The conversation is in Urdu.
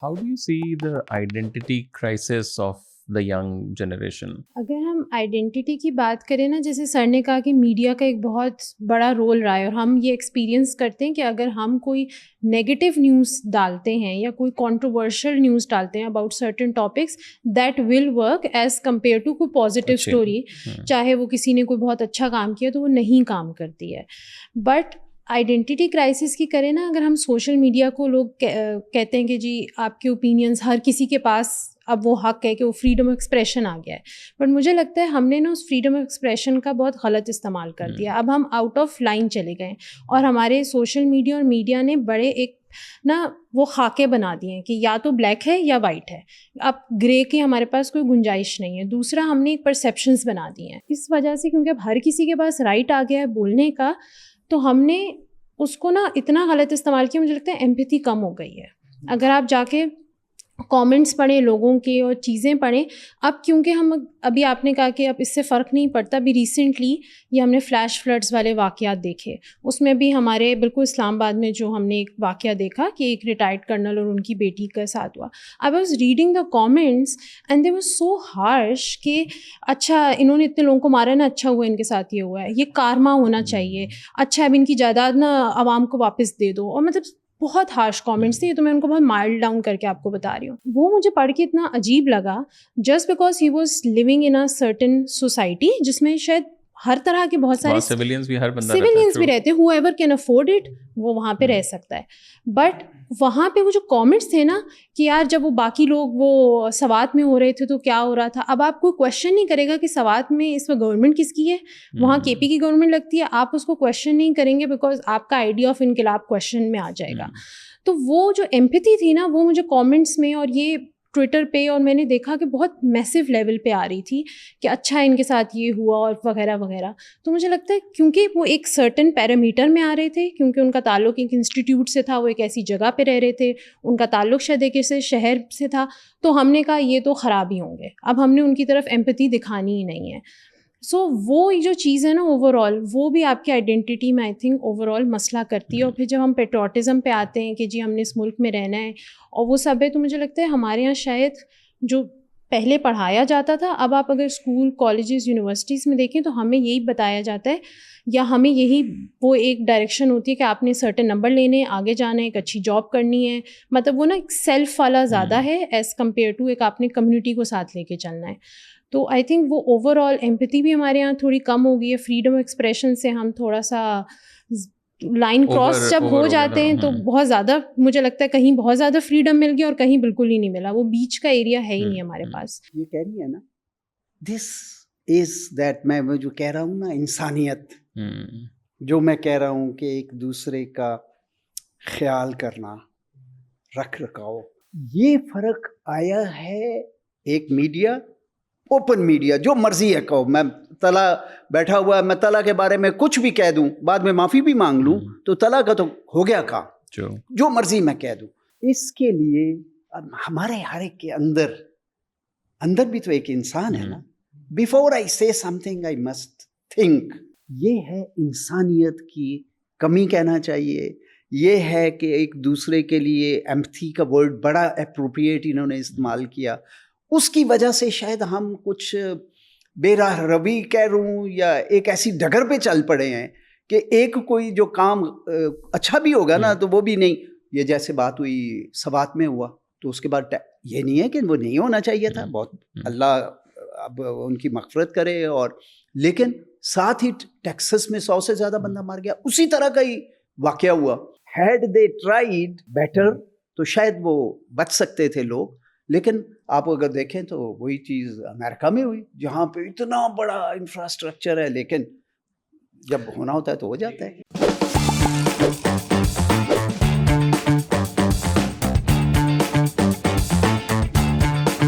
How do you see the identity crisis of the young generation? اگر ہم آئیڈینٹی کی بات کریں نا، جیسے سر نے کہا کہ میڈیا کا ایک بہت بڑا رول رہا ہے، اور ہم یہ ایکسپیرینس کرتے ہیں کہ اگر ہم کوئی نیگیٹو نیوز ڈالتے ہیں یا کوئی کنٹروورشل نیوز ڈالتے ہیں about certain topics, that will work as compare to کوئی پازیٹیو اسٹوری. چاہے وہ کسی نے کوئی بہت اچھا کام کیا تو وہ نہیں کام کرتی ہے. بٹ آئیڈینٹی کرائسس کی کریں نا، اگر ہم سوشل میڈیا کو لوگ کہتے ہیں کہ جی آپ کے اوپینینس ہر کسی کے پاس اب وہ حق ہے کہ وہ فریڈم آف ایکسپریشن آ گیا ہے، بٹ مجھے لگتا ہے ہم نے نا اس فریڈم آف ایکسپریشن کا بہت غلط استعمال کر دیا. اب ہم آؤٹ آف لائن چلے گئے اور ہمارے سوشل میڈیا اور میڈیا نے بڑے ایک نا وہ خاکے بنا دیے ہیں کہ یا تو بلیک ہے یا وائٹ ہے، اب گرے کی ہمارے پاس کوئی گنجائش نہیں ہے. دوسرا، ہم نے ایک پرسیپشنز بنا دی ہیں اس وجہ سے، کیونکہ اب ہر کسی کے پاس رائٹ آ گیا ہے بولنے کا، تو ہم نے اس کو نا اتنا غلط استعمال کیا. مجھے لگتا ہے ایمپیتھی کم ہو گئی ہے. اگر آپ جا کے کامنٹس پڑھیں لوگوں کے اور چیزیں پڑھیں، اب کیونکہ ہم ابھی آپ نے کہا کہ اب اس سے فرق نہیں پڑتا، ابھی ریسنٹلی یہ ہم نے فلیش فلڈس والے واقعات دیکھے، اس میں بھی ہمارے بالکل اسلام آباد میں جو ہم نے ایک واقعہ دیکھا کہ ایک ریٹائرڈ کرنل اور ان کی بیٹی کا ساتھ ہوا. I was reading the comments and they was so harsh کہ اچھا انہوں نے اتنے لوگوں کو مارا نا، اچھا ہوا ان کے ساتھ یہ ہوا ہے، یہ کارما ہونا چاہیے، اچھا اب ان کی جائیداد نا عوام کو واپس دے دو. اور مطلب بہت ہارش کامنٹس تھے، تو میں ان کو بہت مائلڈ ڈاؤن کر کے آپ کو بتا رہی ہوں. وہ مجھے پڑھ کے اتنا عجیب لگا، just because he was living in a certain society جس میں شاید ہر طرح کے بہت سارے سویلینس بھی ہر بندہ سویلینس بھی رہتے ہیں، ہو ایور کین افورڈ اٹ وہ وہاں پہ رہ سکتا ہے. بٹ وہاں پہ وہ جو کامنٹس تھے نا کہ یار جب وہ باقی لوگ وہ سوات میں ہو رہے تھے تو کیا ہو رہا تھا، اب آپ کوئی کویشچن نہیں کرے گا کہ سوات میں اس وقت گورنمنٹ کس کی ہے، وہاں کے پی کی گورنمنٹ لگتی ہے، آپ اس کو کویشچن نہیں کریں گے بیکاز آپ کا آئیڈیا آف انقلاب کویشچن میں آ جائے گا. تو وہ جو ایمپیتھی تھی نا وہ مجھے کامنٹس میں اور یہ ٹویٹر پہ، اور میں نے دیکھا کہ بہت میسو لیول پہ آ رہی تھی کہ اچھا ان کے ساتھ یہ ہوا اور وغیرہ وغیرہ. تو مجھے لگتا ہے کیونکہ وہ ایک سرٹن پیرامیٹر میں آ رہے تھے، کیونکہ ان کا تعلق ایک انسٹیٹیوٹ سے تھا، وہ ایک ایسی جگہ پہ رہ رہے تھے، ان کا تعلق شاید ایک ایسے شہر سے تھا، تو ہم نے کہا یہ تو خراب ہی ہوں گے، اب ہم نے ان کی طرف ایمپیتھی دکھانی ہی نہیں ہے. سو وہ جو چیز ہے نا اوور آل وہ بھی آپ کی آئیڈینٹی میں آئی تھنک اوور آل مسئلہ کرتی ہے. اور پھر جب ہم پیٹریوٹزم پہ آتے ہیں کہ جی ہم نے اس ملک میں رہنا ہے اور وہ سب ہے، تو مجھے لگتا ہے ہمارے یہاں شاید جو پہلے پڑھایا جاتا تھا، اب آپ اگر اسکول کالجز یونیورسٹیز میں دیکھیں تو ہمیں یہی بتایا جاتا ہے یا ہمیں یہی وہ ایک ڈائریکشن ہوتی ہے کہ آپ نے سرٹن نمبر لینے ہیں، آگے جانا ہے، ایک اچھی جاب کرنی ہے. مطلب وہ نا ایک سیلف والا زیادہ ہے ایز کمپیئر ٹو ایک آپ نے کمیونٹی کو ساتھ لے کے چلنا ہے. تو آئی تھنک وہ اوور آل ایمپیتھی بھی ہمارے یہاں تھوڑی کم ہو گئی ہے. فریڈم آف ایکسپریشن سے ہم تھوڑا سا لائن کراس جب ہو جاتے ہیں تو بہت زیادہ مجھے لگتا ہے کہیں بہت زیادہ فریڈم مل گئی اور کہیں بالکل ہی نہیں ملا. وہ بیچ کا ایریا ہے ہی نہیں ہمارے پاس. یہ کہہ رہی ہے نا، دس از دیٹ، میں وہ جو کہہ رہا ہوں نا انسانیت، جو میں کہہ رہا ہوں کہ ایک دوسرے کا خیال کرنا، رکھ رکھاؤ، یہ فرق آیا ہے. ایک میڈیا، اوپن میڈیا، جو مرضی ہے کہو، میں طلا بیٹھا ہوا ہے، میں طلا کے بارے میں کچھ بھی کہہ دوں، بعد میں معافی بھی مانگ لوں، تو طلا کا تو ہو گیا کام، جو مرضی میں کہہ دوں. اس کے لیے اب ہمارے ہر ایک کے اندر بھی تو ایک انسان ہے نا. بیفور آئی سے some thing I must think. یہ ہے انسانیت کی کمی کہنا چاہیے. یہ ہے کہ ایک دوسرے کے لیے ایمپتھی کا ورڈ بڑا اپروپریٹ انہوں نے استعمال کیا. اس کی وجہ سے شاید ہم کچھ بے راہ روی کہہ رہوں یا ایک ایسی ڈگر پہ چل پڑے ہیں کہ ایک کوئی جو کام اچھا بھی ہوگا نا تو وہ بھی نہیں. یہ جیسے بات ہوئی سوات میں ہوا تو اس کے بعد یہ نہیں ہے کہ وہ نہیں ہونا چاہیے تھا، بہت اللہ اب ان کی مغفرت کرے. اور لیکن ساتھ ہی ٹیکسس میں 100 سے زیادہ بندہ مار گیا، اسی طرح کا ہی واقعہ ہوا. ہیڈ دے ٹرائیڈ بیٹر تو شاید وہ بچ سکتے تھے لوگ. لیکن آپ اگر دیکھیں تو وہی چیز امریکہ میں ہوئی، جہاں پہ اتنا بڑا انفراسٹرکچر ہے، لیکن جب ہونا ہوتا ہے تو ہو جاتا ہے.